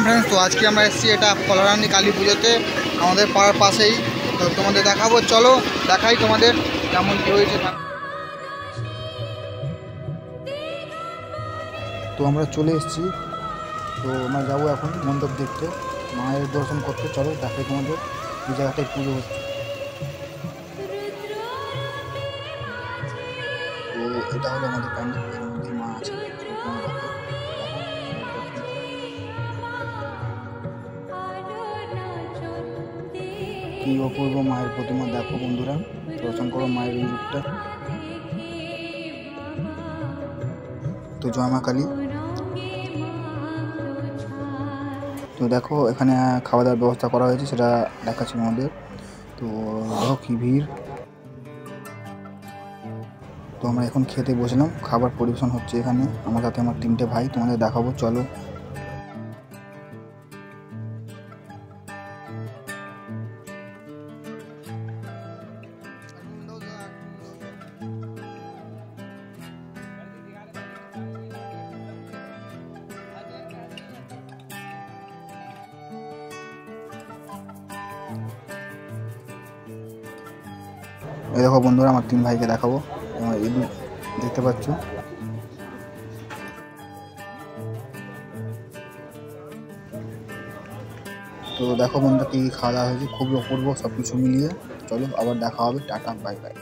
Friends, তো আজকে আমরা এসেছি এটা ফলরানী কালী পুজোতে আমাদের পাড়ার পাশেই। তো তোমাদের দেখাবো, চলো দেখাই তোমাদের কেমন কী হয়েছে। তো আমরা চলে এসেছি, তো আমরা যাবো এখন মণ্ডপ দেখতে, মায়ের দর্শন করতে। চলো দেখাই তোমাদের এই জায়গাটায় পুজো হচ্ছে। তো এটা হলো আমাদের প্যান্ডেল, এর মধ্যে মা আছে। কি অপূর্ব মায়ের প্রতিমা, দেখো বন্ধুরা, দর্শন করো মায়ের এই রূপটা। তো জয় মা কালী। তো দেখো এখানে খাওয়া দাওয়ার ব্যবস্থা করা হয়েছে, সেটা দেখাচ্ছি আমাদের। তো দেখো কি ভিড়। তো আমরা এখন খেতে বসলাম, খাবার পরিবেশন হচ্ছে এখানে। আমার সাথে আমার 3টে ভাই, তোমাদের দেখাবো, চলো। এই দেখো বন্ধুরা, আমার 3 ভাইকে দেখাবো, এই দেখতে পাচ্ছ। তো দেখো বন্ধুরা কি খাওয়া দাওয়া হয়েছে, খুবই অপূর্ব সব কিছু মিলিয়ে। চলো আবার দেখা হবে, টাটা, বাই বাই।